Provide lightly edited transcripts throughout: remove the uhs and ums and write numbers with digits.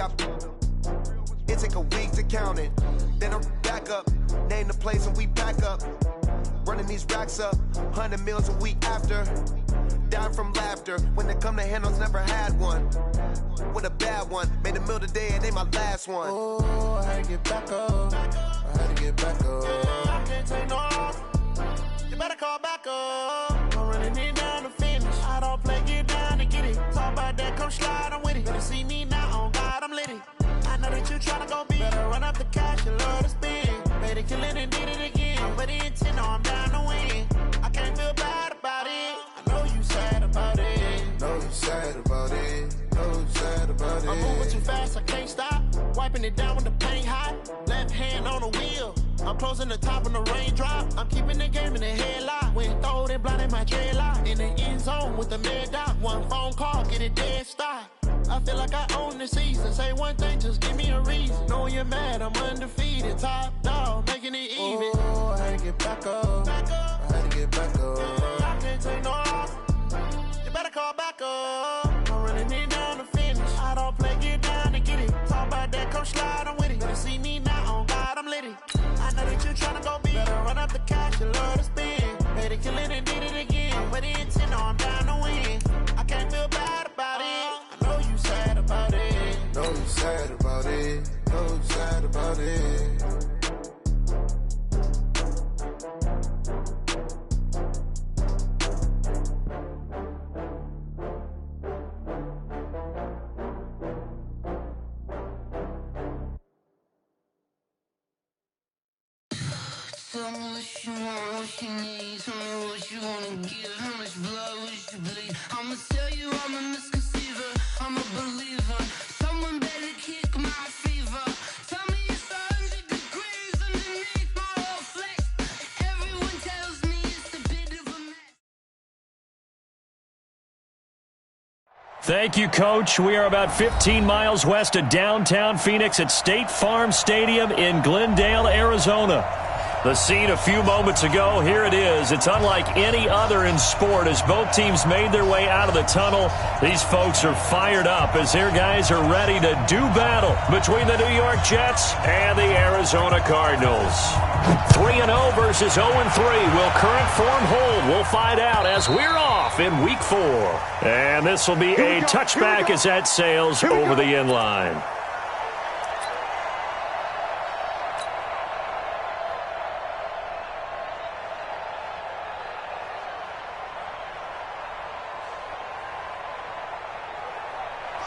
I found them. It take a week to count it. Then I'm back up, name the place and we back up. Running these racks up, 100 meals a week after. Dying from laughter, when it come to handles, never had one. With a bad one, made a meal today and they my last one. Oh, I had to get back up. I had to get back up. I can't take no off. You better call back up. I'm running it down to finish. I don't play, get down to get it. Talk about that, come slide, I'm with it. Better see me now, on God, I'm litty. I know that you tryna go big. Better run up the cash, you love to spend. Better kill it and did it again. I'm ready intent, no, I'm down to win. I can't feel bad about it. I know you sad about it. Know you sad about it. Know you sad about it. I'm moving too fast, I can't stop. Wiping it down with the paint hot. Left hand on the wheel. I'm closing the top on the raindrop. I'm keeping the game in the headlock. When throwed and blinded my dreadlock. In the end zone with the mid dot. One phone call, get it dead stop. I feel like I own the season. Say one thing, just give me a reason. Knowing you're mad, I'm undefeated. Top dog, making it even. Oh, I had to get back up. I had to get back up. I can't take no off. You better call back up. I'm running it down to finish. I don't play, get down to get it. Talk about that, come slide, I'm with it. Better see me now, on God, I'm litty. I know that you tryna go big. Better run up the cash, you love to spend. Better kill it and did it again. With the intent, no, I'm down to win. I can't feel bad about it. I know you sad about it. Know you sad about it. Know you sad about it. Tell me what you want, what you need. Tell me what you wanna give. How much blood would you bleed? I'ma tell you I'm a misconceiver. I'm a believer. Someone better kick my fever. Tell me it's 100 degrees underneath my whole flesh. Everyone tells me it's a bit of a mess. Thank you, Coach. We are about 15 miles west of downtown Phoenix at State Farm Stadium in Glendale, Arizona. The scene a few moments ago, here it is. It's unlike any other in sport as both teams made their way out of the tunnel. These folks are fired up as their guys are ready to do battle between the New York Jets and the Arizona Cardinals. 3-0 versus 0-3. Will current form hold? We'll find out as we're off in Week 4. And this will be a touchback as that sails over the end line.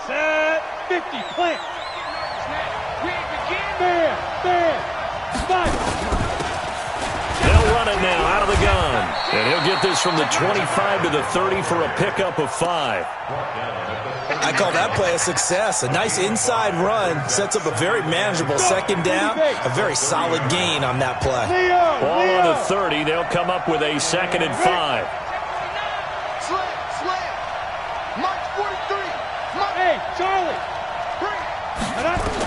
Set 50, plant. Man. They'll run it now out of the gun. And he'll get this from the 25 to the 30 for a pickup of 5. I call that play a success. A nice inside run sets up a very manageable second down. A very solid gain on that play. Ball on the 30. They'll come up with a 2nd and 5. Hey, Charlie.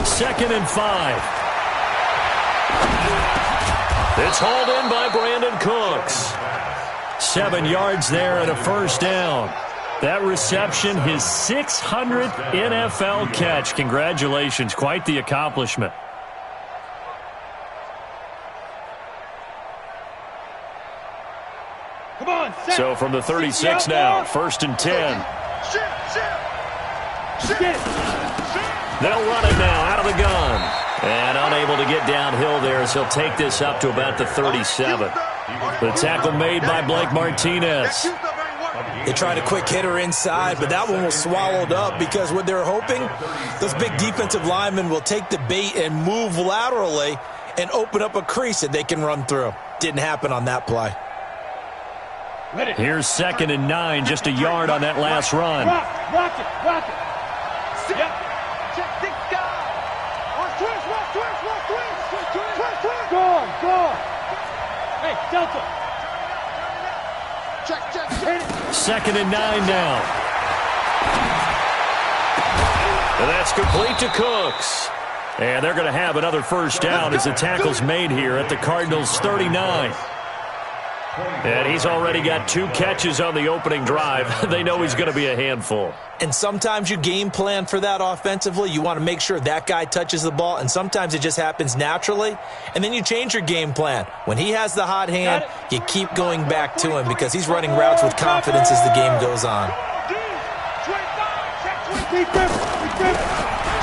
2nd and 5. It's hauled in by Brandon Cooks. 7 yards there and a first down. That reception, his 600th NFL catch. Congratulations. Quite the accomplishment. Come on, set. So from the 36 now, 1st and 10. They'll run it now out of the gun. And unable to get downhill there as he'll take this up to about the 37. The tackle made by Blake Martinez. They tried a quick hitter inside, but that one was swallowed up because what they're hoping, those big defensive linemen will take the bait and move laterally and open up a crease that they can run through. Didn't happen on that play. Here's 2nd and 9, just a yard on that last run. Rock it. Yep. Go. Hey, Delta. Check. 2nd and 9 now. And that's complete to Cooks. And they're going to have another first down as the tackle's made here at the Cardinals' 39. And he's already got 2 catches on the opening drive. They know he's going to be a handful. And sometimes you game plan for that offensively. You want to make sure that guy touches the ball, and sometimes it just happens naturally. And then you change your game plan. When he has the hot hand, you keep going back to him because he's running routes with confidence as the game goes on.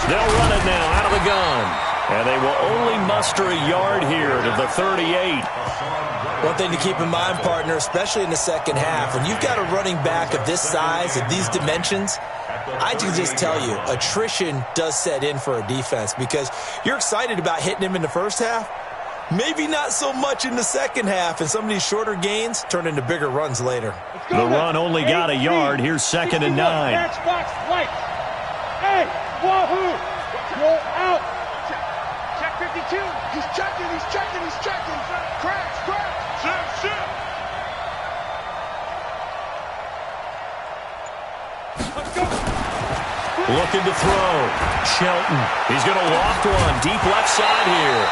They'll run it now out of the gun. And they will only muster a yard here to the 38. One thing to keep in mind, partner, especially in the second half, when you've got a running back of this size, of these dimensions, I can just tell you, attrition does set in for a defense because you're excited about hitting him in the first half. Maybe not so much in the second half, and some of these shorter gains turn into bigger runs later. The run only got a yard. Here's 2nd and 9. Hey, wahoo! Roll out! Check 52! He's checking, he's checking, he's checking! Cracks, cracks! Shit! Let's go! Looking to throw. Shelton. He's going to loft one deep left side here.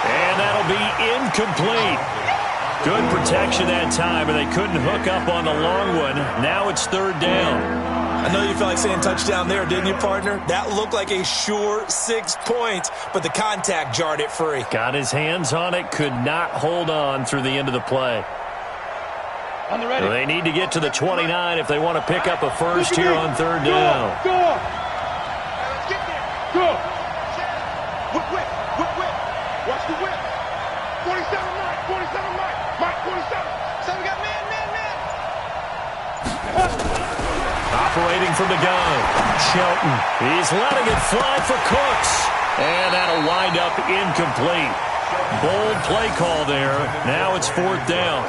And that'll be incomplete. Good protection that time, and they couldn't hook up on the long one. Now it's 3rd down. I know you felt like saying touchdown there, didn't you, partner? That looked like a sure 6 points, but the contact jarred it free. Got his hands on it, could not hold on through the end of the play. On the ready. They need to get to the 29 if they want to pick up a first here on 3rd down. Go! Let's get there. Go! Whip. Watch the whip. 47 Mike, 47. So we got man. Operating from the gun. Shelton. He's letting it fly for Cooks. And that'll wind up incomplete. Bold play call there. Now it's 4th down.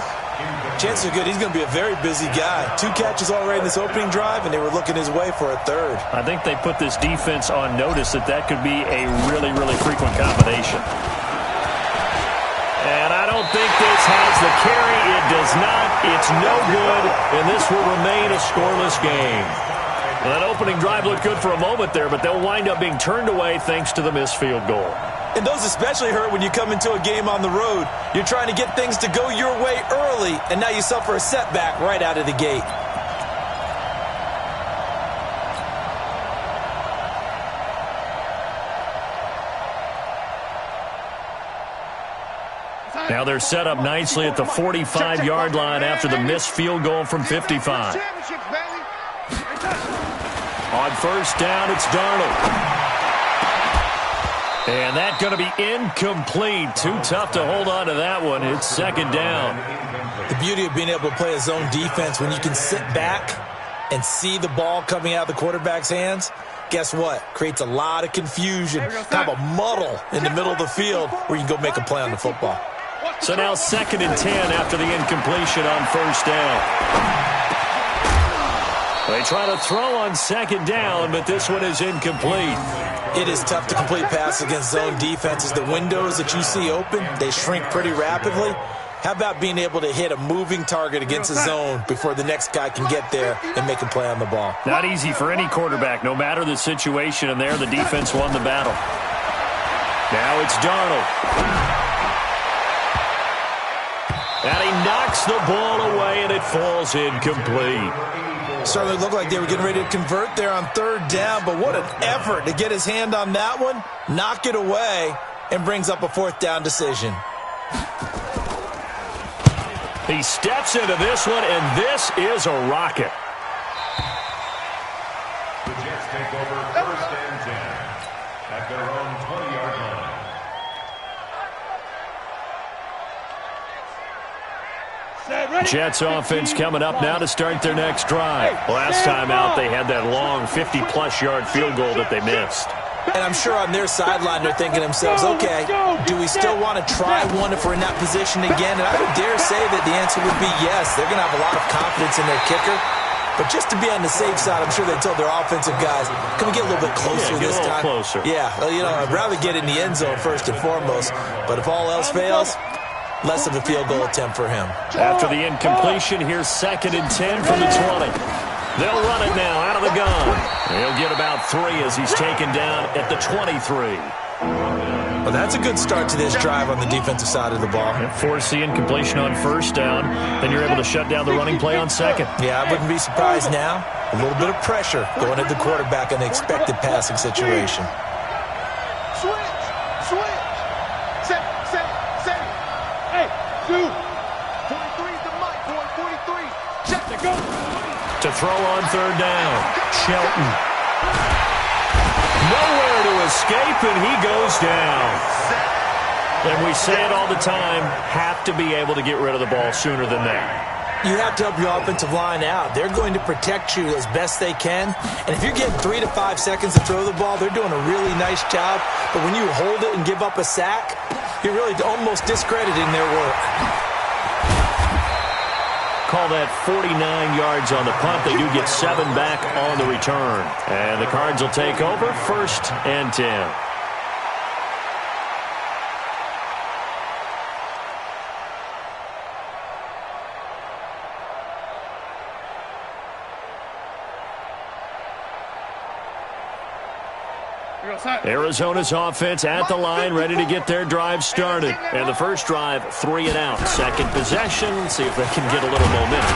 Chances are good. He's going to be a very busy guy. 2 catches already in this opening drive, and they were looking his way for a 3rd. I think they put this defense on notice that could be a really, really frequent combination. And I don't think this has the carry. It does not. It's no good, and this will remain a scoreless game. Well, that opening drive looked good for a moment there, but they'll wind up being turned away thanks to the missed field goal. And those especially hurt when you come into a game on the road. You're trying to get things to go your way early, and now you suffer a setback right out of the gate. Now they're set up nicely at the 45-yard line after the missed field goal from 55. On 1st down, it's Darnold. And that's going to be incomplete. Too tough to hold on to that one. It's 2nd down. The beauty of being able to play a zone defense when you can sit back and see the ball coming out of the quarterback's hands, guess what? Creates a lot of confusion, kind of a muddle in the middle of the field where you can go make a play on the football. So now 2nd and 10 after the incompletion on 1st down. They try to throw on 2nd down, but this one is incomplete. It is tough to complete passes against zone defenses. The windows that you see open, they shrink pretty rapidly. How about being able to hit a moving target against a zone before the next guy can get there and make a play on the ball? Not easy for any quarterback, no matter the situation, and there the defense won the battle. Now it's Darnold. And he knocks the ball away, and it falls incomplete. Certainly looked like they were getting ready to convert there on 3rd down, but what an effort to get his hand on that one, knock it away, and brings up a 4th down decision. He steps into this one, and this is a rocket. The Jets take over 1st and 10 at their own 20-yard line. Jets offense coming up now to start their next drive. Last time out, they had that long 50-plus yard field goal that they missed. And I'm sure on their sideline they're thinking to themselves, okay, do we still want to try one if we're in that position again? And I would dare say that the answer would be yes. They're going to have a lot of confidence in their kicker. But just to be on the safe side, I'm sure they told their offensive guys, can we get a little bit closer this time? Closer. Yeah, well, you know, I'd rather get in the end zone first and foremost. But if all else fails, less of a field goal attempt for him. After the incompletion, here's 2nd and 10 from the 20. They'll run it now out of the gun. He'll get about 3 as he's taken down at the 23. Well, that's a good start to this drive on the defensive side of the ball. Forcing completion on first down. Then you're able to shut down the running play on second. Yeah, I wouldn't be surprised now. A little bit of pressure going at the quarterback in the expected passing situation. Switch. Set. Hey, dude. 43's the mic, boy. 43. Check to go. To throw on third down. Shelton. Nowhere to escape, and he goes down. And we say it all the time, have to be able to get rid of the ball sooner than that. You have to help your offensive line out. They're going to protect you as best they can. And if you're getting 3 to 5 seconds to throw the ball, they're doing a really nice job. But when you hold it and give up a sack, you're really almost discrediting their work. Call that 49 yards on the punt. They do get 7 back on the return. And the Cards will take over 1st and 10. Arizona's offense at the line, ready to get their drive started. And the first drive, 3 and out. Second possession, see if they can get a little momentum.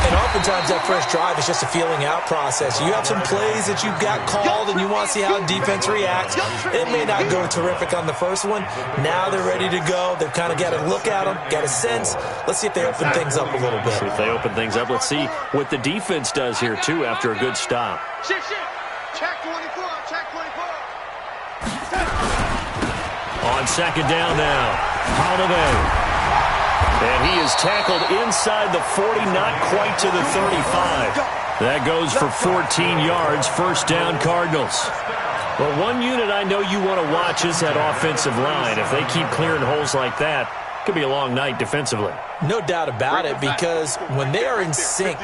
And oftentimes that first drive is just a feeling out process. You have some plays that you've got called and you want to see how defense reacts. It may not go terrific on the first one. Now they're ready to go. They've kind of got a look at them, got a sense. Let's see if they open things up a little bit. See if they open things up. Let's see what the defense does here, too, after a good stop. Check 24. On second down now, Holiday. And he is tackled inside the 40, not quite to the 35. That goes for 14 yards, first down Cardinals. Well, one unit I know you want to watch is that offensive line. If they keep clearing holes like that, it could be a long night defensively. No doubt about it, because when they are in sync,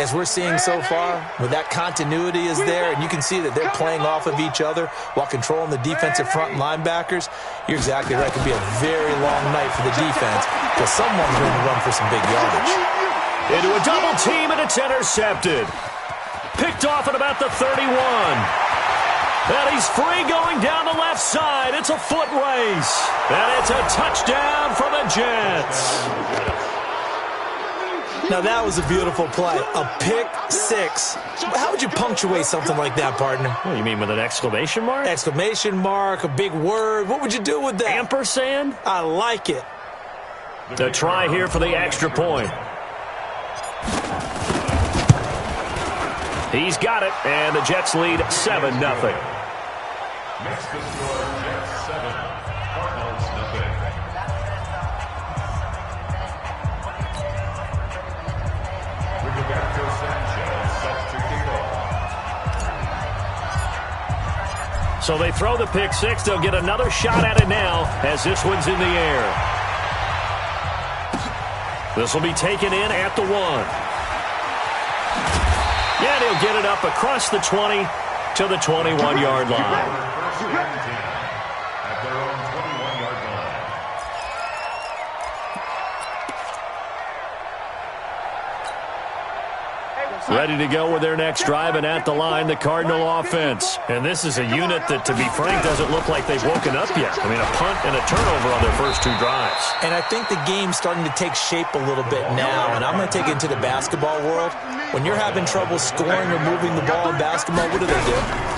as we're seeing so far, when that continuity is there, and you can see that they're playing off of each other while controlling the defensive front linebackers, you're exactly right. It could be a very long night for the defense, because someone's going to run for some big yardage. Into a double team, and it's intercepted. Picked off at about the 31. And he's free going down the left side. It's a foot race. And it's a touchdown for the Jets. Now, that was a beautiful play. A pick six. How would you punctuate something like that, partner? What, you mean with an exclamation mark? Exclamation mark, a big word. What would you do with that? Ampersand? I like it. The try here for the extra point. He's got it, and the Jets lead 7-0. Makes the score Jets 7, Cardinals nothing. Rigoberto Sanchez set to kick off. So they throw the pick six. They'll get another shot at it now as this one's in the air. This will be taken in at the 1. Yeah, he'll get it up across the 20 to the 21-yard line. At their own 21-yard line. Ready to go with their next drive, and at the line, the Cardinal offense. And this is a unit that, to be frank, doesn't look like they've woken up yet. I mean, a punt and a turnover on their first 2 drives. And I think the game's starting to take shape a little bit now, and I'm going to take it into the basketball world. When you're having trouble scoring or moving the ball in basketball, what do?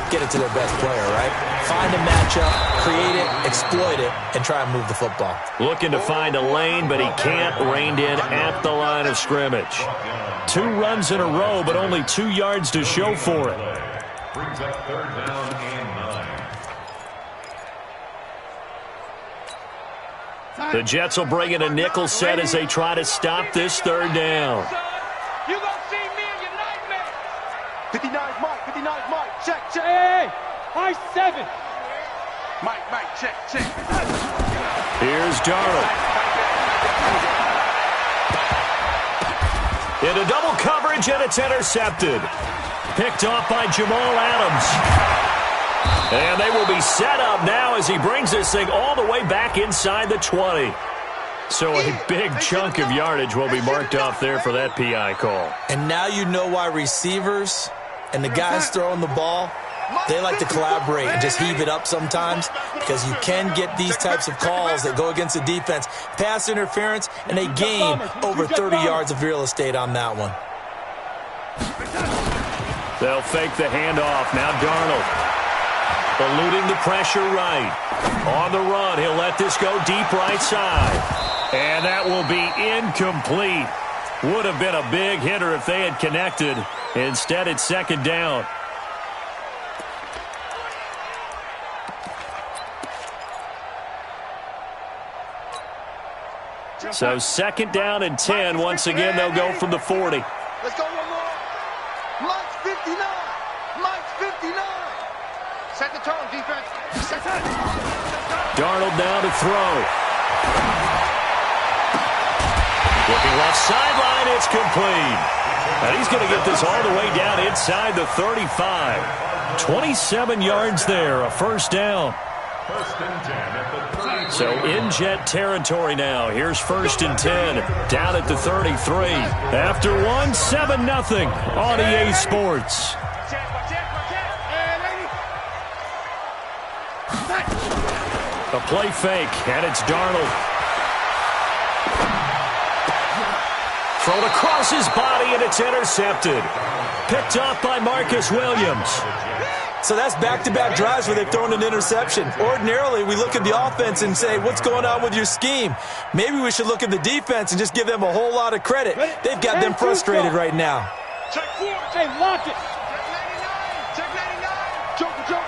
Get it to their best player, right? Find a matchup, create it, exploit it, and try and move the football. Looking to find a lane, but he can't. Reined in at the line of scrimmage. 2 runs in a row, but only 2 yards to show for it. Brings up third down and 9. The Jets will bring in a nickel set as they try to stop this third down. You gonna see me in your nightmare. 59's Mike. 59's Mike. Check. Hey. High 7. Mike, check. Here's Darnold. Into double coverage, and it's intercepted. Picked off by Jamal Adams. And they will be set up now as he brings this thing all the way back inside the 20. So a big chunk of yardage will be marked off there for that PI call. And now you know why receivers and the guys throwing the ball They like to collaborate and just heave it up sometimes because you can get these types of calls that go against the defense. Pass interference, and they gain over 30 yards of real estate on that one. They'll fake the handoff. Now Darnold eluding the pressure right. On the run, he'll let this go deep right side. And that will be incomplete. Would have been a big hitter if they had connected. Instead, it's second down. So second down and 10. Once again, they'll go from the 40. Let's go one more. Mike's 59. Mike's 59. Set the tone, defense. Set the Darnold now to throw. Looking left sideline, it's complete. And he's going to get this all the way down inside the 35. 27 yards there, a first down. First and 10 at the 33. So in Jet territory now. Here's first and 10 down at the 33. After one, 7-0 on EA Sports. A play fake, and it's Darnold. Thrown across his body, and it's intercepted. Picked off by Marcus Williams. So that's back-to-back drives where they've thrown an interception. Ordinarily, we look at the offense and say, what's going on with your scheme? Maybe we should look at the defense and just give them a whole lot of credit. They've got them frustrated right now. Check 4. Hey, lock it. Check 99. Check 99. Joker.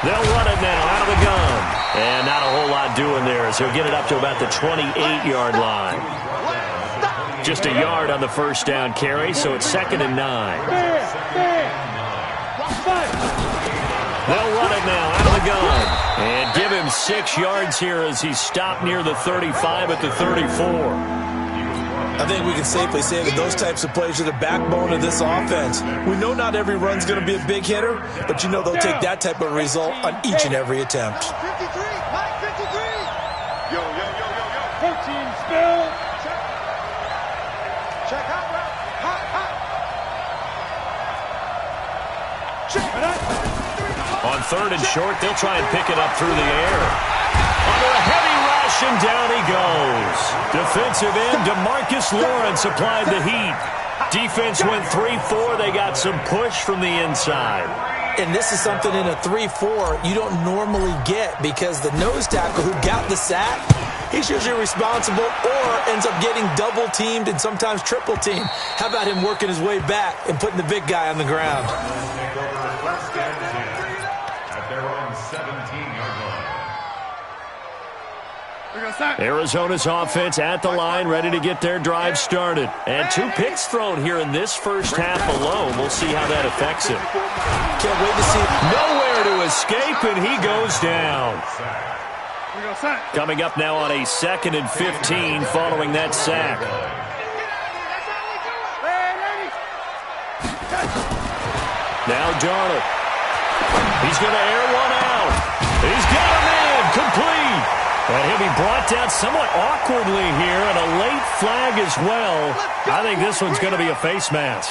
They'll run it now out of the gun. And not a whole lot doing there as he'll get it up to about the 28-yard line. Just a yard on the first down carry, so it's second and 9. They'll run it now out of the gun. And give him 6 yards here as he's stopped near the 35 at the 34. I think we can safely say that those types of plays are the backbone of this offense. We know not every run's going to be a big hitter, but you know they'll take that type of result on each and every attempt. 53. Mike 53. Yo. 14 spill. Check hot route. Hot. Check. On third and short, they'll try and pick it up through the air. Under a heavy rush, and down he goes. Defensive end DeMarcus Lawrence applied the heat. Defense went 3-4. They got some push from the inside. And this is something in a 3-4 you don't normally get because the nose tackle who got the sack, he's usually responsible or ends up getting double-teamed and sometimes triple-teamed. How about him working his way back and putting the big guy on the ground? First and 10 at their own 17-yard line. Arizona's offense at the line, ready to get their drive started. And 2 picks thrown here in this first half alone. We'll see how that affects him. Can't wait to see. Nowhere to escape, and he goes down. Coming up now on a 2nd and 15 following that sack. Now Darnold. He's going to air one out. He's got a man, complete. And he'll be brought down somewhat awkwardly here, and a late flag as well. I think this one's going to be a face mask.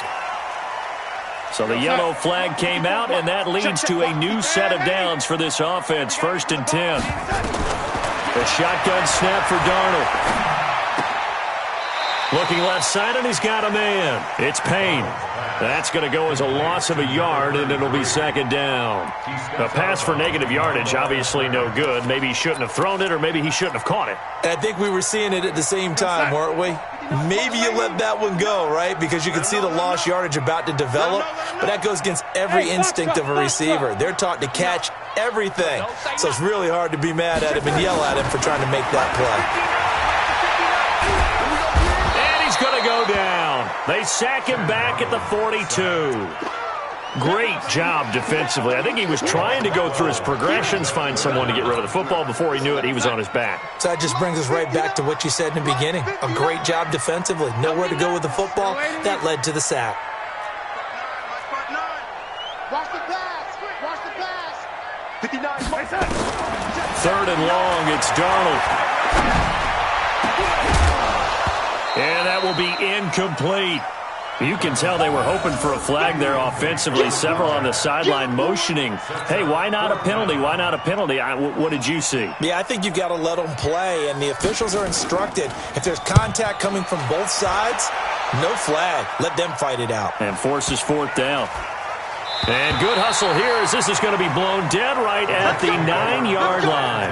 So the yellow flag came out, and that leads to a new set of downs for this offense. First and 10. The shotgun snap for Darnold. Looking left side, and he's got a man. It's Payne. That's going to go as a loss of a yard, and it'll be second down. A pass for negative yardage, obviously no good. Maybe he shouldn't have thrown it, or maybe he shouldn't have caught it. And I think we were seeing it at the same time, weren't we? Maybe you let that one go, right? Because you can see the lost yardage about to develop, but that goes against every instinct of a receiver. They're taught to catch everything, so it's really hard to be mad at him and yell at him for trying to make that play. Going to go down. They sack him back at the 42. Great job defensively. I think he was trying to go through his progressions, find someone to get rid of the football. Before he knew it, he was on his back. So that just brings us right back to what you said in the beginning. A great job defensively. Nowhere to go with the football. That led to the sack. Watch the pass. Watch the pass. 59. Third and long. It's Darnold. And that will be incomplete. You can tell they were hoping for a flag there offensively. Several on the sideline motioning, hey, why not a penalty? Why not a penalty? What did you see? Yeah, I think you've got to let them play, and the officials are instructed. If there's contact coming from both sides, no flag. Let them fight it out. And forces fourth down. And good hustle here as this is going to be blown dead right at the 9-yard line.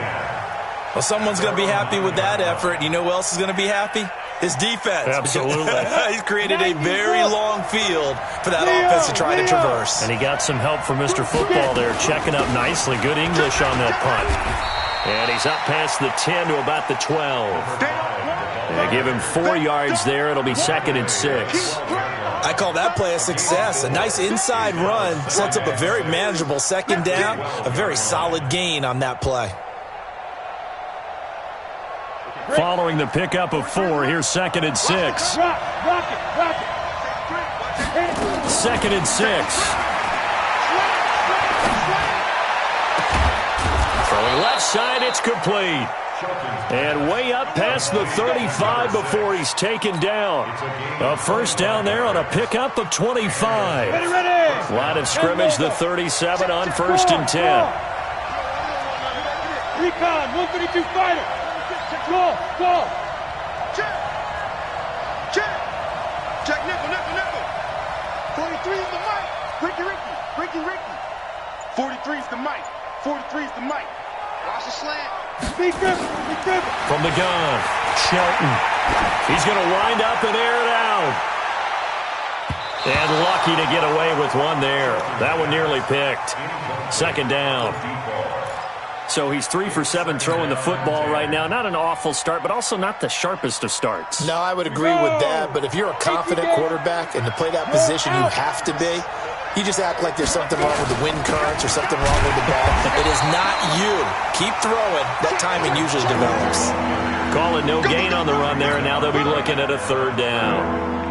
Well, someone's going to be happy with that effort. You know who else is going to be happy? His defense. Absolutely. He's created a very long field for that offense to try to traverse. And he got some help from Mr. Football there, checking up nicely. Good English on that punt. And he's up past the 10 to about the 12. They give him 4 yards there. It'll be 2nd and 6. I call that play a success. A nice inside run sets up a very manageable 2nd down. A very solid gain on that play. Following the pickup of 4, here's 2nd and 6. 2nd and 6. Throwing left side, it's complete. And way up past the 35 before he's taken down. A first down there on a pickup of 25. Line of scrimmage, the 37 on 1st and 10. Recon, 132 fighter. Go. Check. Check, nickel. 43 is the mic. Ricky. 43 is the mic. 43 is the mic. Watch the slant. Big Griffin. From the gun, Shelton. He's going to wind up and air it out. And lucky to get away with one there. That one nearly picked. 2nd down. So he's 3 for 7 throwing the football right now. Not an awful start, but also not the sharpest of starts. No, I would agree with that. But if you're a confident quarterback and to play that position you have to be, you just act like there's something wrong with the wind currents or something wrong with the ball. It is not you. Keep throwing. That timing usually develops. Calling no gain on the run there, and now they'll be looking at a 3rd down.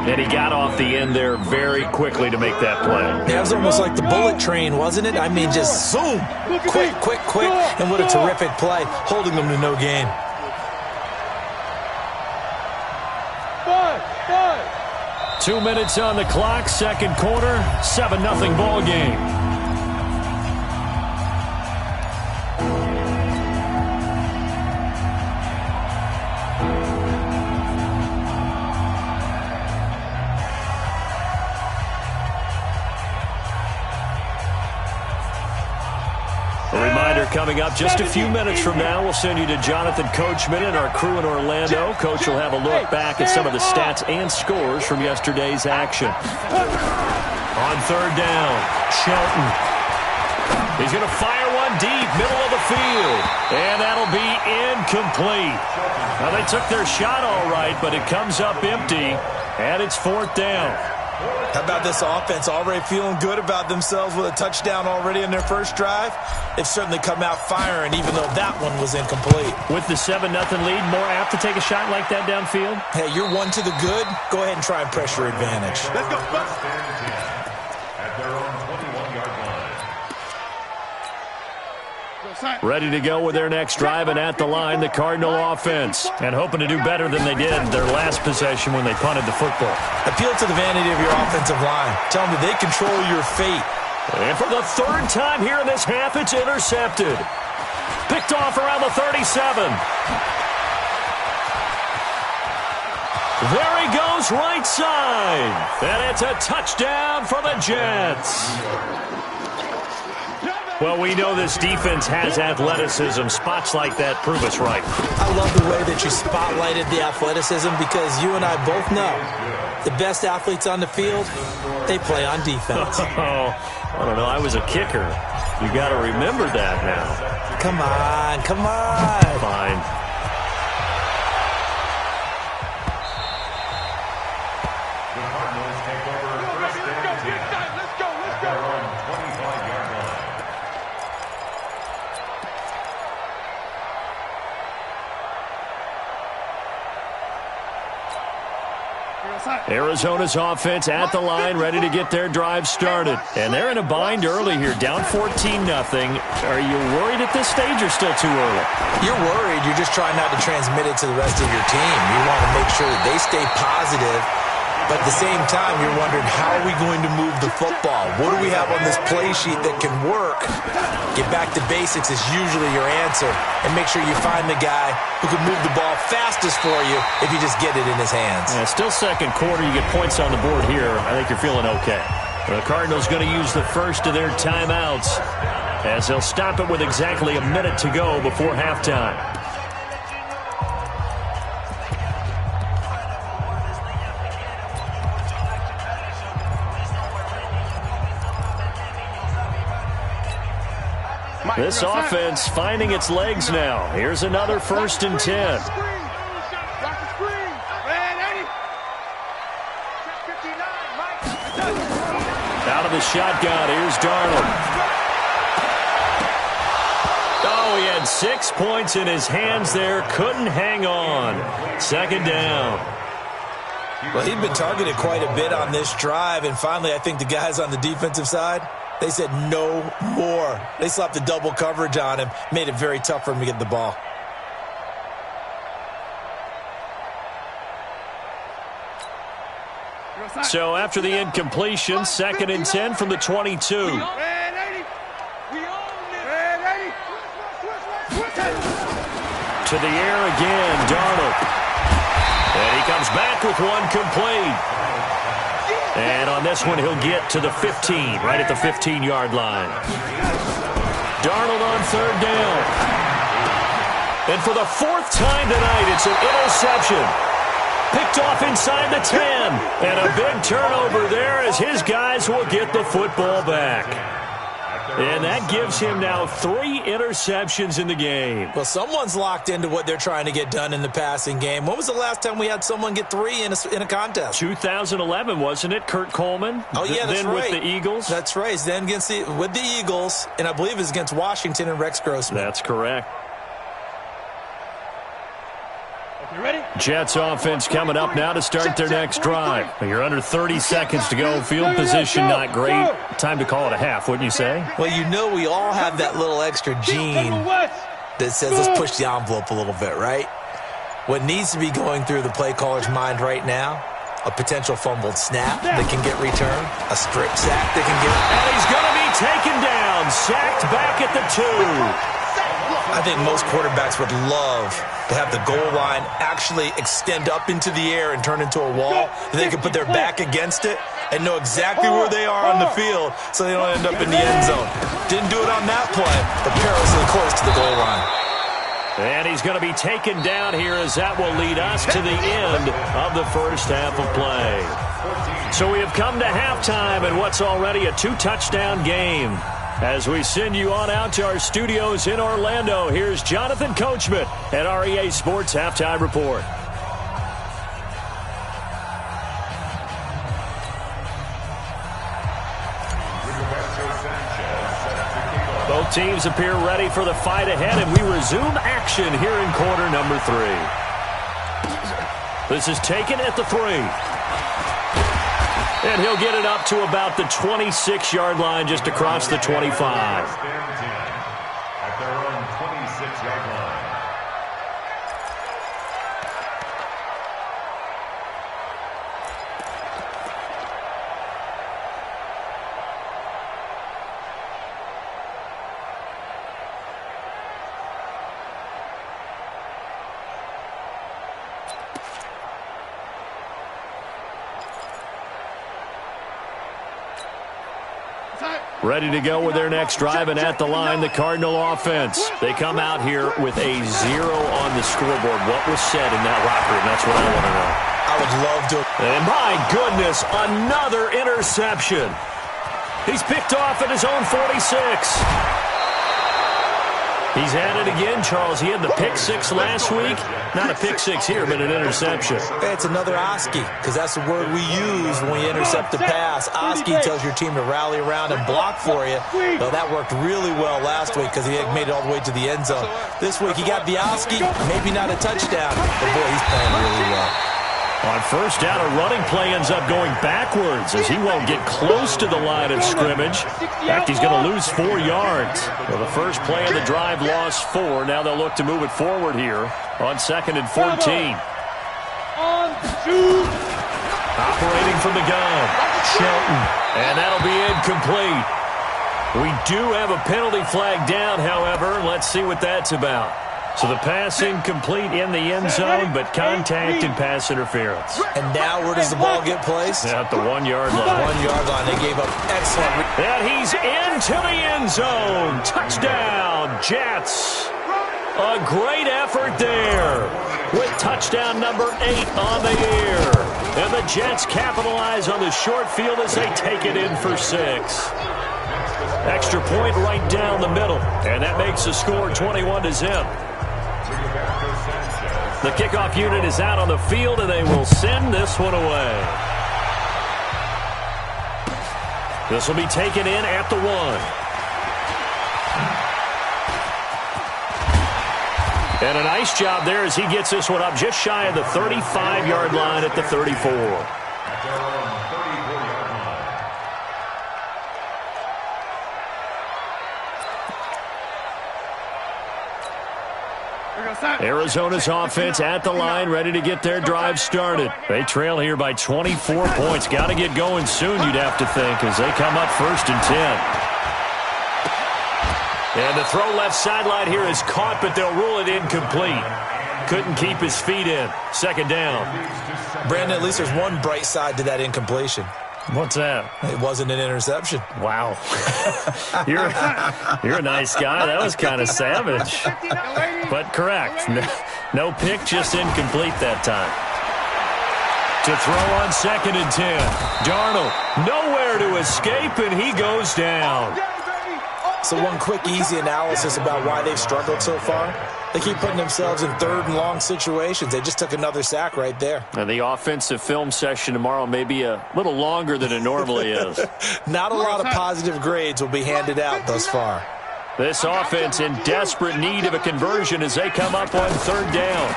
And he got off the end there very quickly to make that play. That was almost like the bullet train, wasn't it? I mean, just zoom. Quick. And what a terrific play, holding them to no gain. 2 minutes on the clock, 2nd quarter, 7-0 ball game. Coming up just a few minutes from now, we'll send you to Jonathan Coachman and our crew in Orlando. Coach will have a look back at some of the stats and scores from yesterday's action. On 3rd down, Shelton. He's going to fire one deep, middle of the field. And that'll be incomplete. Now, they took their shot all right, but it comes up empty, and it's 4th down. How about this offense already feeling good about themselves with a touchdown already in their first drive? They've certainly come out firing, even though that one was incomplete. With the 7-0 lead, more apt to take a shot like that downfield? Hey, you're 1 to the good. Go ahead and try and press your advantage. Let's go. At their own 21-yard line. Ready to go with their next drive, and at the line, the Cardinal offense. And hoping to do better than they did their last possession when they punted the football. Appeal to the vanity of your offensive line. Tell them that they control your fate. And for the 3rd time here in this half, it's intercepted. Picked off around the 37. There he goes, right side. And it's a touchdown for the Jets. Well, we know this defense has athleticism. Spots like that prove us right. I love the way that you spotlighted the athleticism because you and I both know the best athletes on the field, they play on defense. Oh, I don't know. I was a kicker. You got to remember that now. Come on. Fine. The Cardinals take over 1st and 10. Let's go. At their own 25-yard line. Arizona's offense at the line, ready to get their drive started. And they're in a bind early here, down 14-0. Are you worried at this stage or still too early? You're worried. You're just trying not to transmit it to the rest of your team. You want to make sure that they stay positive But at the same time, you're wondering, how are we going to move the football? What do we have on this play sheet that can work? Get back to basics is usually your answer. And make sure you find the guy who can move the ball fastest for you if you just get it in his hands. Yeah, still second quarter. You get points on the board here. I think you're feeling okay. The Cardinals going to use the first of their timeouts as they'll stop it with exactly a minute to go before halftime. This offense finding its legs now. Here's another 1st and 10. Out of the shotgun, here's Darnold. Oh, he had 6 points in his hands there. Couldn't hang on. 2nd down. Well, he'd been targeted quite a bit on this drive, and finally I think the guys on the defensive side, they said no more. They slapped the double coverage on him, made it very tough for him to get the ball. So after the incompletion, 2nd and 10 from the 22. To the air again, Darnold. And he comes back with one complete. And on this one, he'll get to the 15, right at the 15-yard line. Darnold on 3rd down. And for the 4th time tonight, it's an interception. Picked off inside the 10. And a big turnover there as his guys will get the football back. And that gives him now 3 interceptions in the game. Well, someone's locked into what they're trying to get done in the passing game. When was the last time we had someone get 3 in a contest? 2011, wasn't it? Kurt Coleman? Oh, yeah, that's then right. With the Eagles? That's right. Then with the Eagles, and I believe it's against Washington and Rex Grossman. That's correct. Ready? Jets offense coming up now to start their next drive. You're under 30 seconds to go. Field position not great. Time to call it a half, wouldn't you say? Well, you know we all have that little extra gene that says let's push the envelope a little bit, right? What needs to be going through the play caller's mind right now, a potential fumbled snap that can get returned, a strip sack that can get... And he's going to be taken down, sacked back at the 2. I think most quarterbacks would love to have the goal line actually extend up into the air and turn into a wall, and they can put their back against it and know exactly where they are on the field so they don't end up in the end zone. Didn't do it on that play, but perilously close to the goal line. And he's going to be taken down here as that will lead us to the end of the first half of play. So we have come to halftime in what's already a 2-touchdown game. As we send you on out to our studios in Orlando, here's Jonathan Coachman at REA Sports Halftime Report. Both teams appear ready for the fight ahead, and we resume action here in quarter number 3. This is taken at the 3. And he'll get it up to about the 26-yard line, just across the 25. At their own 26-yard line. Ready to go with their next drive, and at the line, the Cardinal offense. They come out here with a 0 on the scoreboard. What was said in that locker room? That's what I want to know. I would love to. And my goodness, another interception. He's picked off at his own 46. He's had it again, Charles. He had the pick 6 last week. Not a pick 6 here, but an interception. It's another Oski, because that's the word we use when we intercept a pass. Oski tells your team to rally around and block for you. Well, that worked really well last week because he made it all the way to the end zone. This week he got the Oski, maybe not a touchdown, but boy, he's playing really well. On first down, a running play ends up going backwards as he won't get close to the line of scrimmage. In fact, he's going to lose 4 yards. Well, the first play of the drive lost 4. Now they'll look to move it forward here on 2nd and 14. Operating from the gun, Shelton. And that'll be incomplete. We do have a penalty flag down, however. Let's see what that's about. So the pass incomplete in the end zone, but contact and pass interference. And now where does the ball get placed? At the 1 yard line. 1 yard line. They gave up excellent. And he's into the end zone. Touchdown, Jets. A great effort there with touchdown number 8 on the year. And the Jets capitalize on the short field as they take it in for 6. Extra point right down the middle. And that makes the score 21-0. The kickoff unit is out on the field, and they will send this one away. This will be taken in at the 1. And a nice job there as he gets this one up just shy of the 35-yard line at the 34. Arizona's offense at the line, ready to get their drive started. They trail here by 24 points. Got to get going soon, you'd have to think, as they come up 1st and 10. And the throw left sideline here is caught, but they'll rule it incomplete. Couldn't keep his feet in. 2nd down. Brandon, at least there's one bright side to that incompletion. What's that? It wasn't an interception. Wow. You're a nice guy. That was kind of savage. But correct. No pick, just incomplete that time. To throw on 2nd and 10. Darnold, nowhere to escape, and he goes down. So one quick, easy analysis about why they've struggled so far. They keep putting themselves in 3rd and long situations. They just took another sack right there. And the offensive film session tomorrow may be a little longer than it normally is. Not a lot of positive grades will be handed out thus far. This offense in desperate need of a conversion as they come up on 3rd down.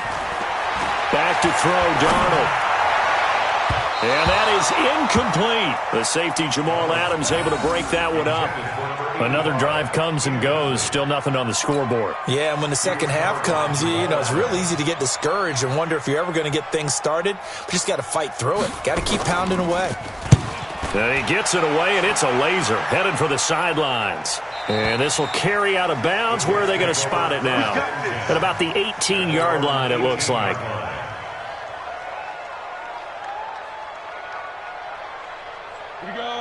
Back to throw, Darnold. And that is incomplete. The safety, Jamal Adams, able to break that one up. Another drive comes and goes. Still nothing on the scoreboard. Yeah, and when the second half comes, you know, it's real easy to get discouraged and wonder if you're ever going to get things started. But you just got to fight through it. Got to keep pounding away. And he gets it away, and it's a laser. Headed for the sidelines. And this will carry out of bounds. Where are they going to spot it now? At about the 18-yard line, it looks like.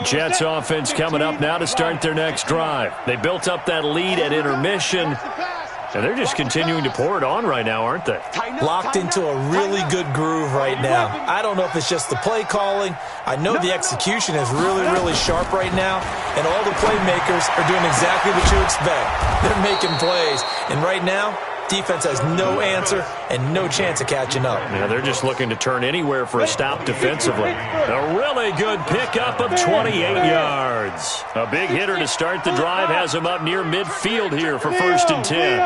Jets offense coming up now to start their next drive. They built up that lead at intermission, and they're just continuing to pour it on right now, aren't they? Locked into a really good groove right now. I don't know if it's just the play calling. I know the execution is really, really sharp right now, and all the playmakers are doing exactly what you expect. They're making plays, and right now, defense has no answer and no chance of catching up. Yeah, they're just looking to turn anywhere for a stop defensively. A really good pickup of 28 yards. A big hitter to start the drive has him up near midfield here for 1st and 10.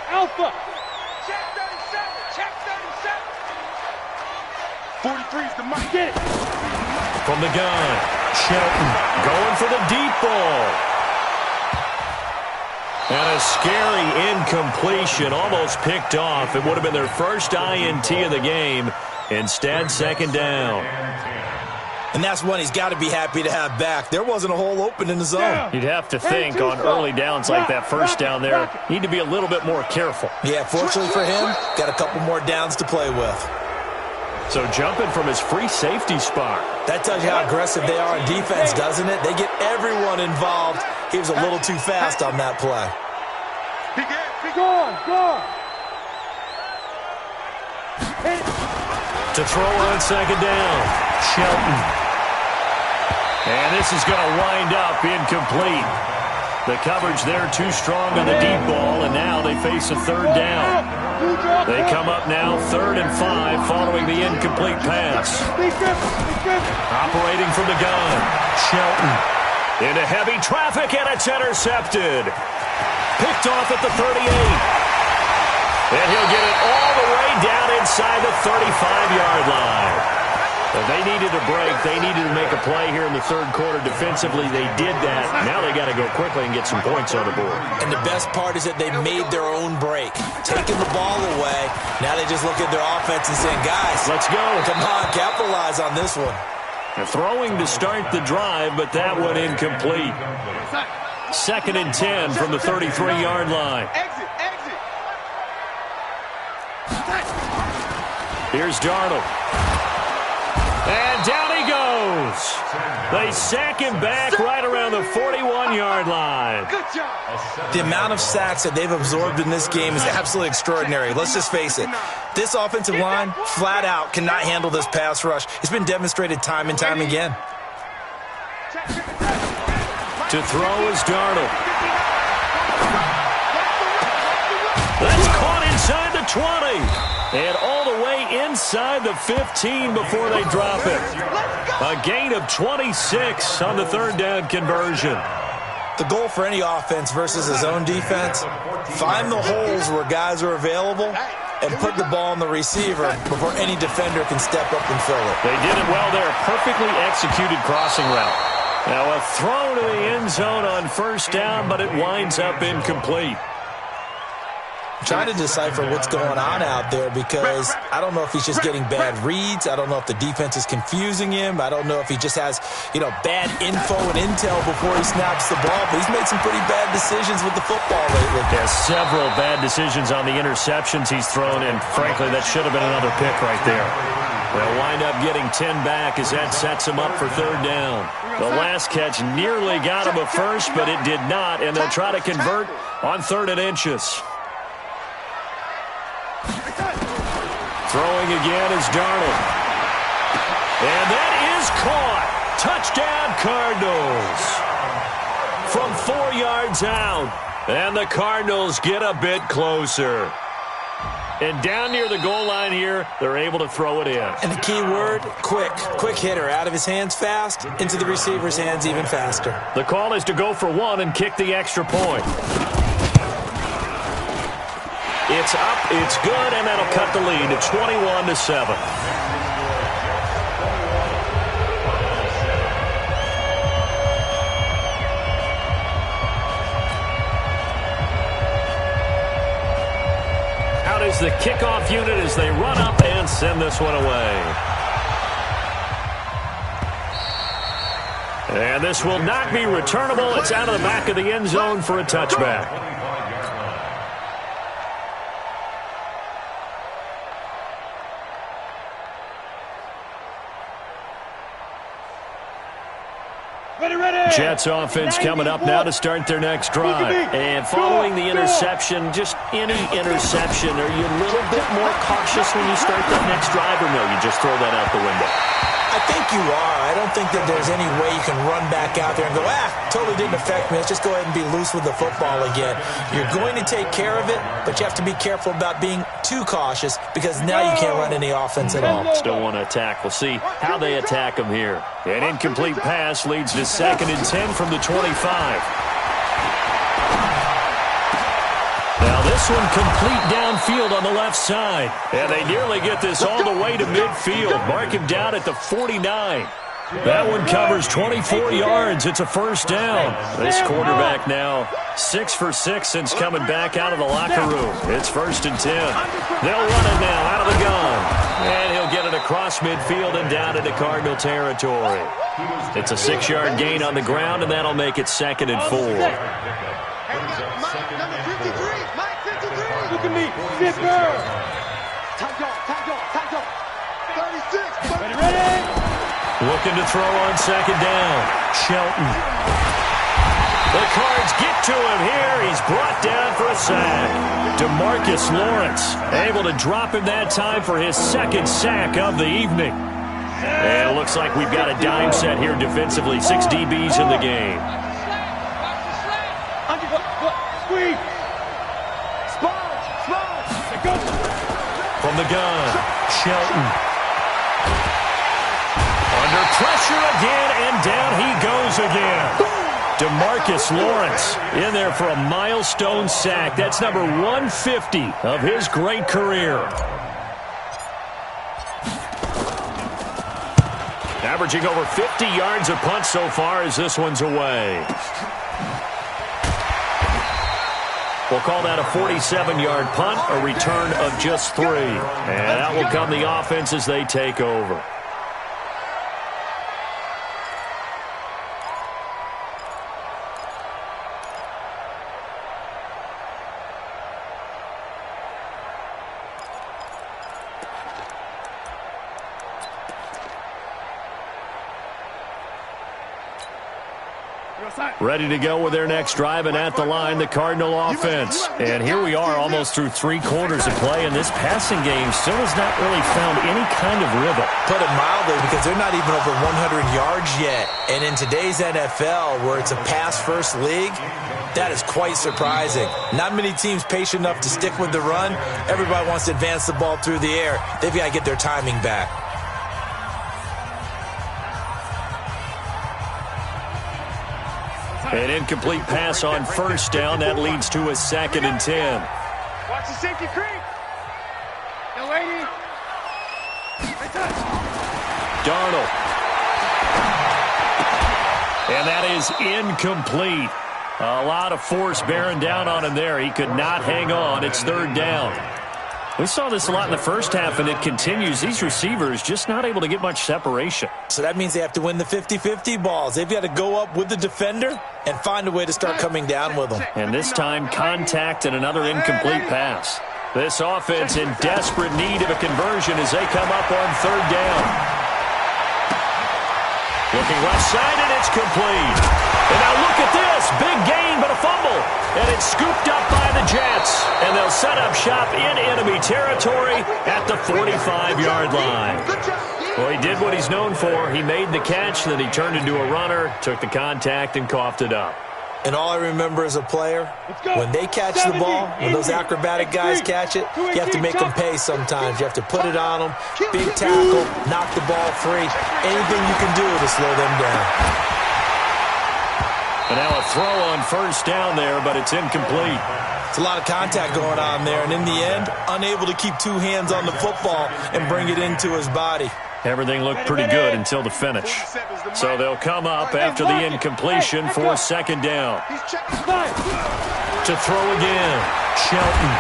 Alpha. Check 37. Check 37. 43's the mic. Get it. From the gun, Shelton going for the deep ball. And a scary incompletion, almost picked off. It would have been their first INT of the game. Instead, 2nd down. And that's one he's got to be happy to have back. There wasn't a hole open in the zone. You'd have to think on early downs like that 1st down there, need to be a little bit more careful. Yeah, fortunately for him, got a couple more downs to play with. So jumping from his free safety spot. That tells you how aggressive they are on defense, doesn't it? They get everyone involved. He was a little too fast on that play. Go on. To throw on 2nd down, Shelton. And this is going to wind up incomplete. The coverage there too strong on the deep ball, and now they face a 3rd down. They come up now 3rd and 5 following the incomplete pass. Operating from the gun, Shelton. Into heavy traffic, and it's intercepted. Picked off at the 38. And he'll get it all the way down inside the 35-yard line. They needed a break. They needed to make a play here in the third quarter. Defensively, they did that. Now they got to go quickly and get some points on the board. And the best part is that they made their own break. Taking the ball away. Now they just look at their offense and saying, guys, let's go. Come on, capitalize on this one. Throwing to start the drive, but that one incomplete. 2nd and 10 from the 33-yard line. Here's Darnold. And down he goes. They sack him back right around the 41-yard line. The amount of sacks that they've absorbed in this game is absolutely extraordinary. Let's just face it. This offensive line, flat out, cannot handle this pass rush. It's been demonstrated time and time again. To throw is Darnold. That's caught inside the 20. And all the way inside the 15 before they drop it. A gain of 26 on the third down conversion. The goal for any offense versus his own defense, find the holes where guys are available and put the ball on the receiver before any defender can step up and fill it. They did it well there. Perfectly executed crossing route. Now a throw to the end zone on first down, but it winds up incomplete. Trying to decipher what's going on out there because I don't know if he's just getting bad reads. I don't know if the defense is confusing him. I don't know if he just has, bad info and intel before he snaps the ball. But he's made some pretty bad decisions with the football lately. Yeah, several bad decisions on the interceptions he's thrown, and frankly, that should have been another pick right there. They'll wind up getting 10 back as that sets him up for third down. The last catch nearly got him a first, but it did not, and they'll try to convert on 3rd and inches. Throwing again is Darnold. And that is caught. Touchdown, Cardinals. From 4 yards out. And the Cardinals get a bit closer. And down near the goal line here, they're able to throw it in. And the key word, quick. Quick hitter. Out of his hands fast, into the receiver's hands even faster. The call is to go for one and kick the extra point. It's up, it's good, and that'll cut the lead to 21-7. Out is the kickoff unit as they run up and send this one away. And this will not be returnable. It's out of the back of the end zone for a touchback. Jets offense coming up now to start their next drive. And following the interception, just any interception, are you a little bit more cautious when you start that next drive, or no, you just throw that out the window? I think you are. I don't think that there's any way you can run back out there and go, totally didn't affect me. Let's just go ahead and be loose with the football again. You're going to take care of it, but you have to be careful about being too cautious because now you can't run any offense at all. Still want to attack. We'll see how they attack them here. An incomplete pass leads to 2nd and 10 from the 25. Now this one complete downfield on the left side. And they nearly get this all the way to midfield. Mark him down at the 49. That one covers 24 yards. It's a first down. This quarterback now 6 for 6 since coming back out of the locker room. It's 1st and 10. They'll run it now out of the gun. And he'll get it across midfield and down into Cardinal territory. It's a 6-yard gain on the ground, and that'll make it 2nd and 4. Look at me, zipper. Tight dog. 36. Ready? Looking to throw on 2nd down. Shelton. The Cards get to him here. He's brought down for a sack. DeMarcus Lawrence able to drop him that time for his 2nd sack of the evening. And it looks like we've got a dime set here defensively. 6 DBs in the game. From the gun, Shelton. Under pressure again, and down he goes again. DeMarcus Lawrence in there for a milestone sack. That's number 150 of his great career. averaging over 50 yards a punt so far as this one's away. We'll call that a 47-yard punt, a return of just 3. And out will come the offense as they take over. Ready to go with their next drive, and at the line, the Cardinal offense. And here we are almost through 3 quarters of play, and this passing game still has not really found any kind of rhythm. Put it mildly, because they're not even over 100 yards yet. And in today's NFL, where it's a pass-first league, that is quite surprising. Not many teams patient enough to stick with the run. Everybody wants to advance the ball through the air. They've got to get their timing back. An incomplete pass on first down. That leads to a 2nd and 10. Watch the safety creep. Yo, lady. Darnold. And that is incomplete. A lot of force bearing down on him there. He could not hang on. It's 3rd down. We saw this a lot in the first half, and it continues. These receivers just not able to get much separation. So that means they have to win the 50-50 balls. They've got to go up with the defender and find a way to start coming down with them. And this time, contact and another incomplete pass. This offense in desperate need of a conversion as they come up on 3rd down. Looking left side, and it's complete. And now look at this. Big gain, but a fumble. And it's scooped up by the Jets. And they'll set up shop in enemy territory at the 45-yard line. Well, he did what he's known for. He made the catch, then he turned into a runner, took the contact, and coughed it up. And all I remember as a player, when they catch the ball, when those acrobatic guys catch it, you have to make them pay sometimes. You have to put it on them, big tackle, knock the ball free, anything you can do to slow them down. And now a throw on first down there, but it's incomplete. It's a lot of contact going on there, and in the end, unable to keep 2 hands on the football and bring it into his body. Everything looked pretty good until the finish. So they'll come up after the incompletion for 2nd down. To throw again, Shelton.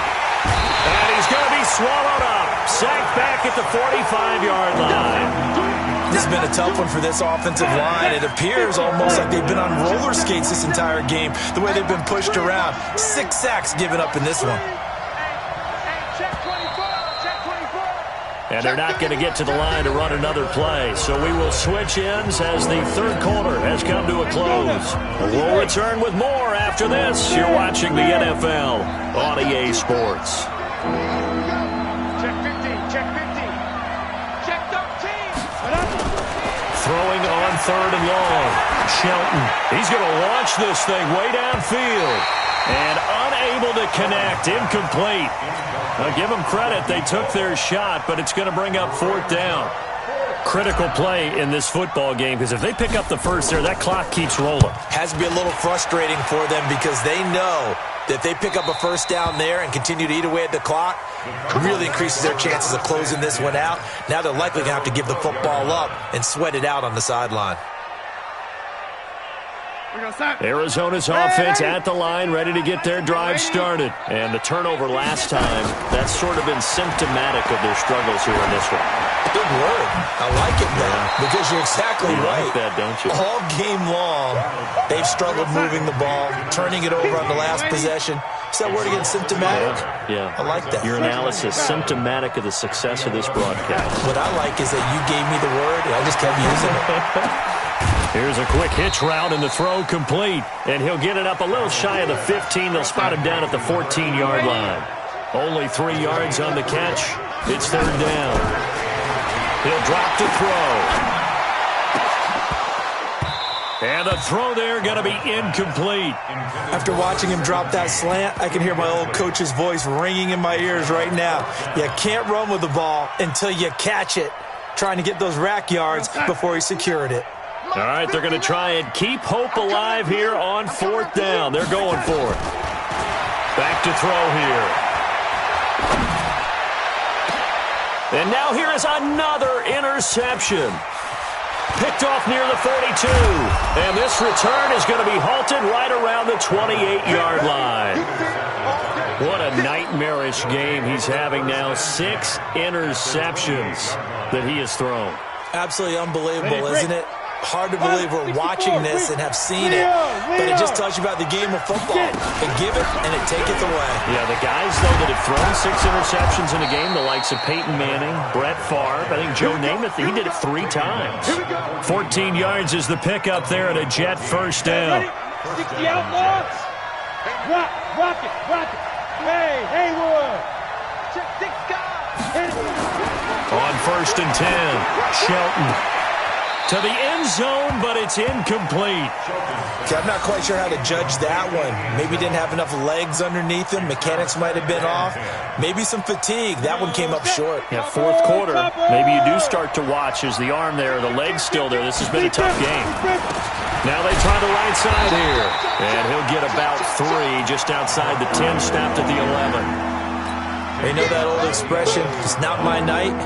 And he's going to be swallowed up. Sacked back at the 45-yard line. This has been a tough one for this offensive line. It appears almost like they've been on roller skates this entire game, the way they've been pushed around. 6 sacks given up in this one. And they're not going to get to the line to run another play. So we will switch ends as the 3rd quarter has come to a close. We'll return with more after this. You're watching the NFL on EA Sports. Check 15, check 15. Check 13. Throwing on 3rd and long. Shelton. He's going to launch this thing way downfield. And unable to connect. Incomplete. Now give them credit. They took their shot, but it's going to bring up 4th down. Critical play in this football game, because if they pick up the first there, that clock keeps rolling. Has to be a little frustrating for them because they know that if they pick up a first down there and continue to eat away at the clock, really increases their chances of closing this one out. Now they're likely going to have to give the football up and sweat it out on the sideline. Arizona's offense at the line, ready to get their drive started. And the turnover last time, that's sort of been symptomatic of their struggles here in this one. Good word. I like it, man, because you're exactly right. You like that, don't you? All game long, they've struggled moving the ball, turning it over on the last possession. Is that word again, symptomatic? Yeah. I like that. Your analysis, symptomatic of the success of this broadcast. What I like is that you gave me the word, and I just kept using it. Here's a quick hitch route, and the throw complete. And he'll get it up a little shy of the 15. They'll spot him down at the 14-yard line. Only 3 yards on the catch. It's 3rd down. He'll drop to throw. And the throw there going to be incomplete. After watching him drop that slant, I can hear my old coach's voice ringing in my ears right now. You can't run with the ball until you catch it. Trying to get those rack yards before he secured it. All right, they're going to try and keep hope alive here on 4th down. They're going for it. Back to throw here. And now here is another interception. Picked off near the 42. And this return is going to be halted right around the 28-yard line. What a nightmarish game he's having now. 6 interceptions that he has thrown. Absolutely unbelievable, isn't it? Hard to believe we're watching this and have seen it, but it just tells you about the game of football. They give it and it taketh away. Yeah, the guys, though, that have thrown 6 interceptions in a game, the likes of Peyton Manning, Brett Favre, I think Joe Namath, he did it 3 times. 14 yards is the pickup there and a Jet first down. 60 outlaws. Rock it. Hey, Haywood. Check 6 guys. On 1st and 10, Shelton to the end zone, but it's incomplete. Okay, I'm not quite sure how to judge that one. Maybe didn't have enough legs underneath him. Mechanics might have been off. Maybe some fatigue. That one came up short. Yeah, 4th quarter. Maybe you do start to watch as the arm there, the leg's still there. This has been a tough game. Now they try the right side here. And he'll get about 3 just outside the 10, snapped at the 11. You know that old expression, it's not my night?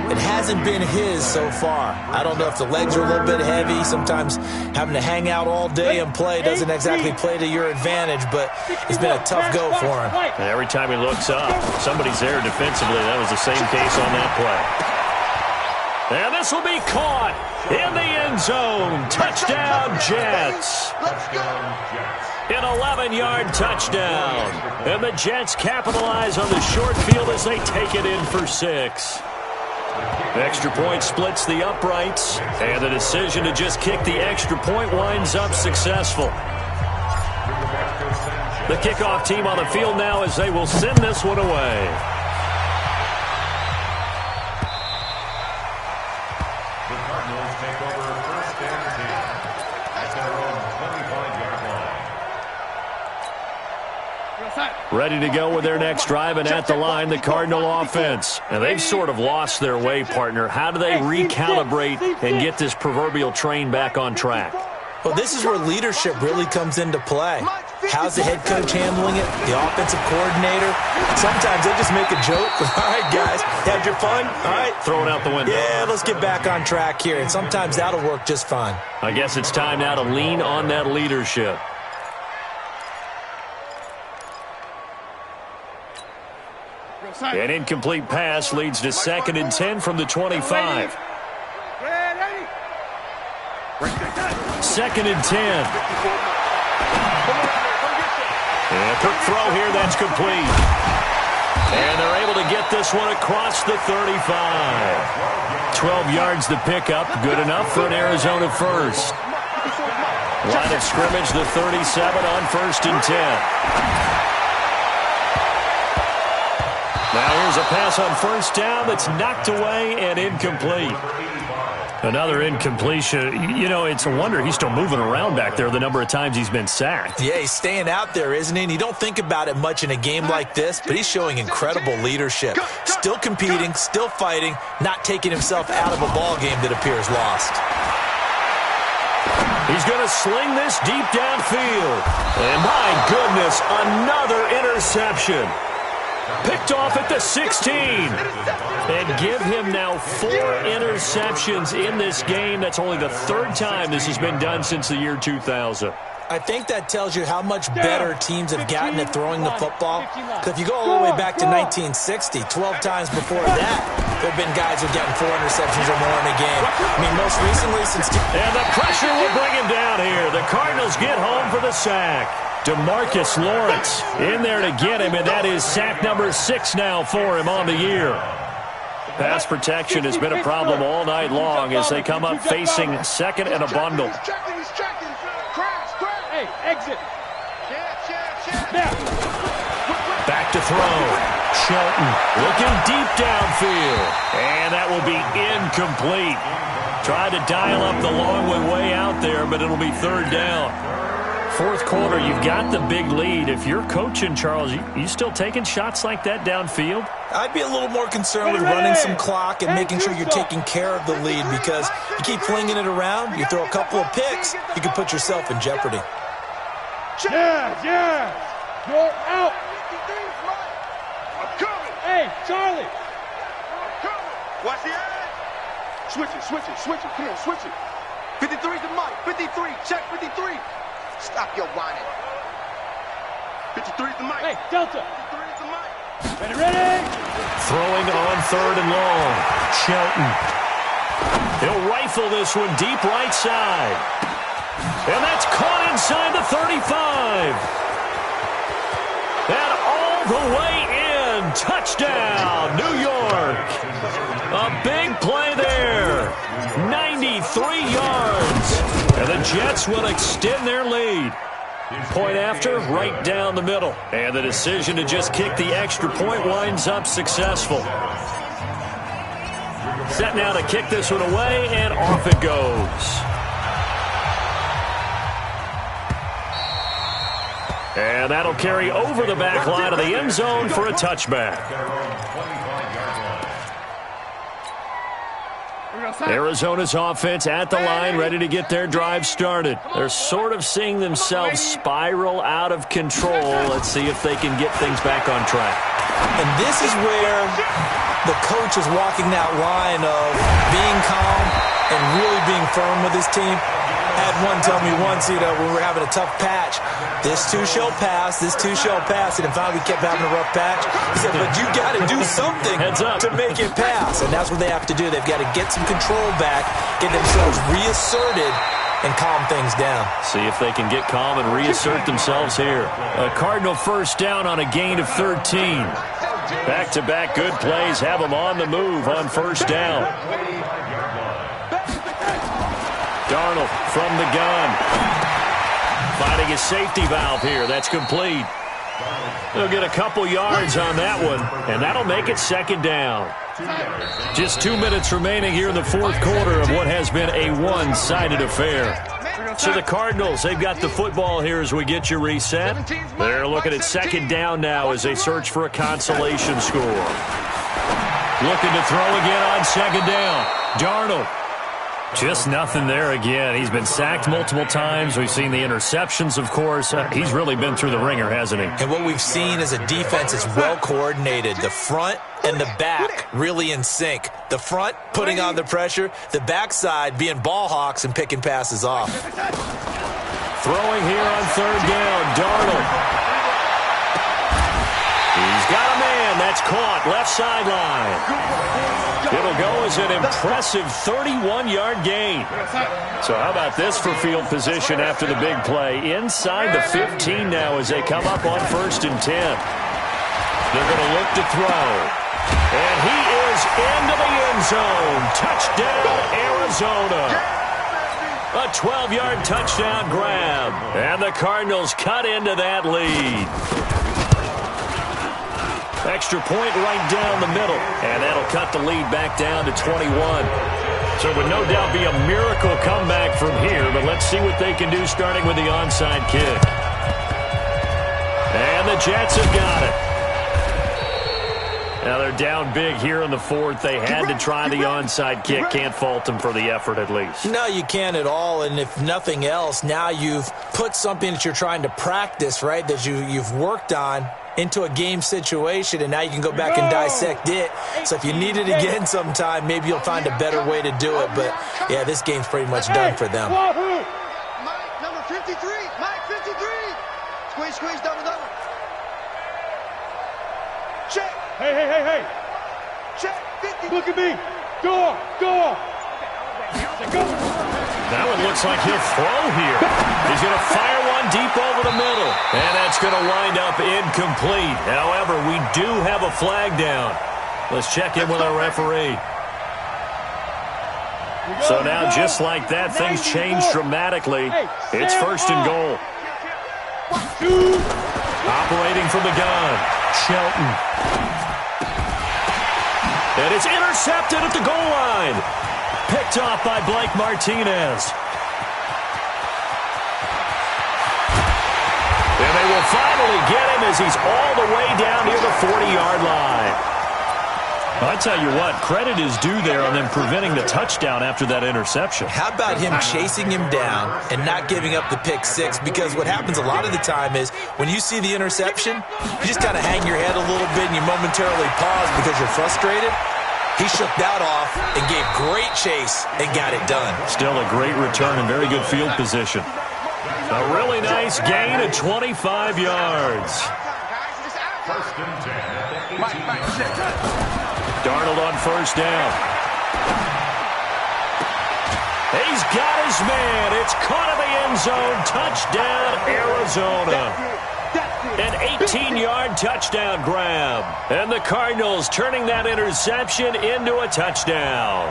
It hasn't been his so far. I don't know if the legs are a little bit heavy. Sometimes having to hang out all day and play doesn't exactly play to your advantage, but it's been a tough go for him. And every time he looks up, somebody's there defensively. That was the same case on that play. And this will be caught in the end zone. Touchdown, Jets. An 11-yard touchdown. And the Jets capitalize on the short field as they take it in for 6. Extra point splits the uprights, and the decision to just kick the extra point winds up successful. The kickoff team on the field now as they will send this one away. The Cardinals take over 1st and 10 at their own 25-yard line. Ready to go with their next drive, and at the line, the Cardinal offense. And they've sort of lost their way, partner. How do they recalibrate and get this proverbial train back on track? Well, this is where leadership really comes into play. How's the head coach handling it? The offensive coordinator? Sometimes they just make a joke. All right, guys, had your fun? All right. Throw it out the window. Yeah, let's get back on track here. And sometimes that'll work just fine. I guess it's time now to lean on that leadership. An incomplete pass leads to 2nd and 10 from the 25. 2nd and 10. And a quick throw here, that's complete. And they're able to get this one across the 35. 12 yards to pick up, good enough for an Arizona first. Line of scrimmage, the 37 on 1st and 10. Now here's a pass on 1st down that's knocked away and incomplete. Another incompletion. You know, it's a wonder he's still moving around back there the number of times he's been sacked. Yeah, he's staying out there, isn't he? And you don't think about it much in a game like this, but he's showing incredible leadership. Still competing, still fighting, not taking himself out of a ball game that appears lost. He's going to sling this deep downfield. And my goodness, another interception. Picked off at the 16. And give him now 4 interceptions in this game. That's only the 3rd time this has been done since the year 2000. I think that tells you how much better teams have gotten at throwing the football. Because if you go all the way back to 1960, 12 times before that, there have been guys who have gotten 4 interceptions or more in a game. I mean, most recently since... And the pressure will bring him down here. The Cardinals get home for the sack. DeMarcus Lawrence in there to get him, and that is sack number 6 now for him on the year. Pass protection has been a problem all night long as they come up facing 2nd and a bundle. Hey, exit. Back to throw. Shelton looking deep downfield. And that will be incomplete. Tried to dial up the long way out there, but it'll be 3rd down. 4th quarter, you've got the big lead. If you're coaching, Charles, you still taking shots like that downfield? I'd be a little more concerned with running some clock and making sure you're taking care of the lead, because you keep flinging it around, you throw a couple of picks, you can put yourself in jeopardy. Yeah. You're out. Hey, Charlie. Watch the edge. Switch it. Come on, switch it. 53's the mic. 53. Check 53. Stop your whining. 53's the mic. Hey, Delta. 53's the mic. Ready? Throwing on 3rd and long. Shelton. He'll rifle this one deep right side. And that's caught inside the 35. And all the way in. Touchdown, New York. A big play there. 93 yards. And the Jets will extend their lead. Point after, right down the middle. And the decision to just kick the extra point winds up successful. Set now to kick this one away, and off it goes. And that'll carry over the back line of the end zone for a touchback. Arizona's offense at the line, ready to get their drive started. They're sort of seeing themselves spiral out of control. Let's see if they can get things back on track. And this is where the coach is walking that line of being calm and really being firm with his team. I had one tell me once, when we were having a tough patch, this too shall pass, and finally we kept having a rough patch. He said, but you got to do something to make it pass, and that's what they have to do. They've got to get some control back, get themselves reasserted, and calm things down. See if they can get calm and reassert themselves here. A Cardinal first down on a gain of 13. Back-to-back good plays have them on the move on first down. Darnold from the gun. Finding his safety valve here. That's complete. They'll get a couple yards on that one, and that'll make it second down. Just 2 minutes remaining here in the fourth quarter of what has been a one-sided affair. So the Cardinals, they've got the football here as we get you reset. They're looking at second down now as they search for a consolation score. Looking to throw again on second down. Darnold. Just nothing there again. He's been sacked multiple times. We've seen the interceptions, of course. He's really been through the ringer, hasn't he? And what we've seen is a defense that's well coordinated. The front and the back really in sync. The front putting on the pressure. The backside being ball hawks and picking passes off. Throwing here on third down. Darnold. He's got a man. That's caught. Left sideline. It'll go as an impressive 31-yard gain. So how about this for field position after the big play? Inside the 15 now as they come up on 1st and 10. They're going to look to throw. And he is into the end zone. Touchdown, Arizona. A 12-yard touchdown grab. And the Cardinals cut into that lead. Extra point right down the middle, and that'll cut the lead back down to 21. So it would no doubt be a miracle comeback from here, but let's see what they can do starting with the onside kick. And the Jets have got it. Now they're down big here in the fourth. They had to try the onside kick. Can't fault them for the effort at least. No, you can't at all, and if nothing else, now you've put something that you're trying to practice, right, that you've worked on into a game situation, and now you can go back and dissect it. So if you need it again sometime, maybe you'll find a better way to do it. But, yeah, this game's pretty much done for them. Mike, number 53. Mike, 53. Squeeze, double. Check. Hey. Check, 50. Look at me. Go. That one looks like he'll throw here. He's going to fire one deep over the middle. And that's going to wind up incomplete. However, we do have a flag down. Let's check in with our referee. So now, just like that, things change dramatically. It's 1st and goal. Operating from the gun, Shelton. And it's intercepted at the goal line. Picked off by Blake Martinez. And they will finally get him as he's all the way down near the 40-yard line. I tell you what, credit is due there on them preventing the touchdown after that interception. How about him chasing him down and not giving up the pick six? Because what happens a lot of the time is when you see the interception, you just kind of hang your head a little bit and you momentarily pause because you're frustrated. He shook that off and gave great chase and got it done. Still a great return and very good field position. A really nice gain of 25 yards. First and 10 at the 18-yard line. Darnold on first down. He's got his man. It's caught in the end zone. Touchdown, Arizona. An 18-yard touchdown grab. And the Cardinals turning that interception into a touchdown.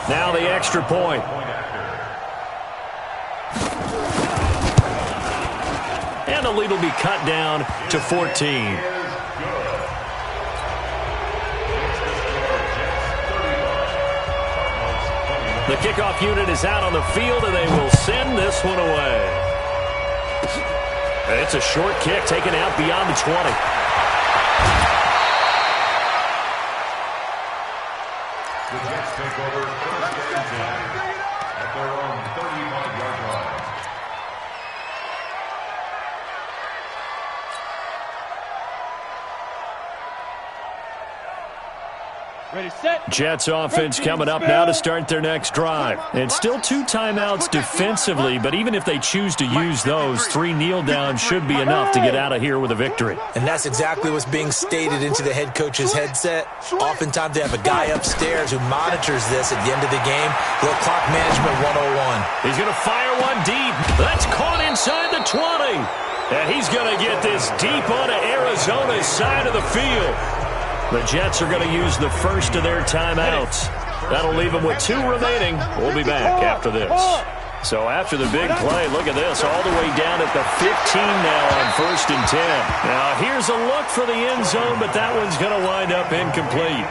Now the extra point. And the lead will be cut down to 14. The kickoff unit is out on the field, and they will send this one away. It's a short kick taken out beyond the 20. The Jets take over first and 10 at their own 35-yard line. Ready, set. Jets offense coming up now to start their next drive. And still 2 timeouts defensively, but even if they choose to use those, 3 kneel downs should be enough to get out of here with a victory. And that's exactly what's being stated into the head coach's headset. Oftentimes they have a guy upstairs who monitors this at the end of the game. Little clock management 101. He's going to fire one deep. That's caught inside the 20. And he's going to get this deep onto Arizona's side of the field. The Jets are going to use the first of their timeouts. That'll leave them with 2 remaining. We'll be back after this. So after the big play, look at this, all the way down at the 15 now on first and 10. Now here's a look for the end zone, but that one's going to wind up incomplete.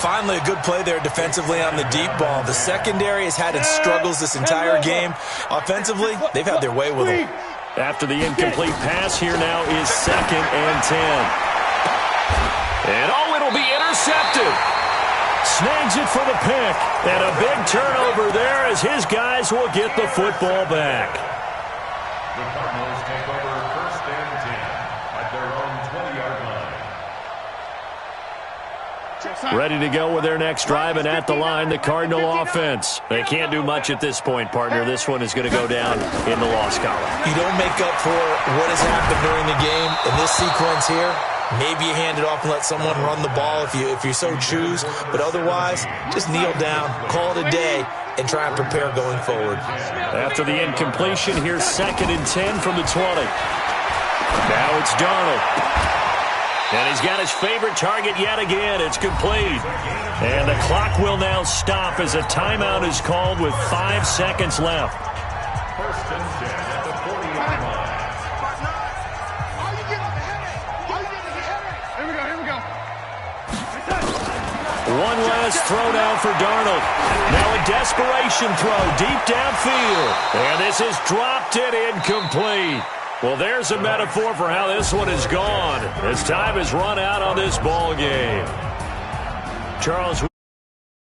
Finally, a good play there defensively on the deep ball. The secondary has had its struggles this entire game. Offensively, they've had their way with them. After the incomplete pass, here now is second and 10. And it'll be intercepted. Snags it for the pick. And a big turnover there as his guys will get the football back. The Cardinals take over first and 10 at their own 20-yard line. Ready to go with their next drive, and at the line, the Cardinal offense. They can't do much at this point, partner. This one is going to go down in the loss column. You don't make up for what has happened during the game in this sequence here. Maybe you hand it off and let someone run the ball if you so choose. But otherwise, just kneel down, call it a day, and try and prepare going forward. After the incompletion, here's second and 10 from the 20. Now it's Darnold. And he's got his favorite target yet again. It's complete. And the clock will now stop as a timeout is called with 5 seconds left. First and 10 at the 40-yard line. One last throw down for Darnold. Now a desperation throw deep downfield. And this is dropped it incomplete. Well, there's a metaphor for how this one is gone. As time has run out on this ball game. Charles.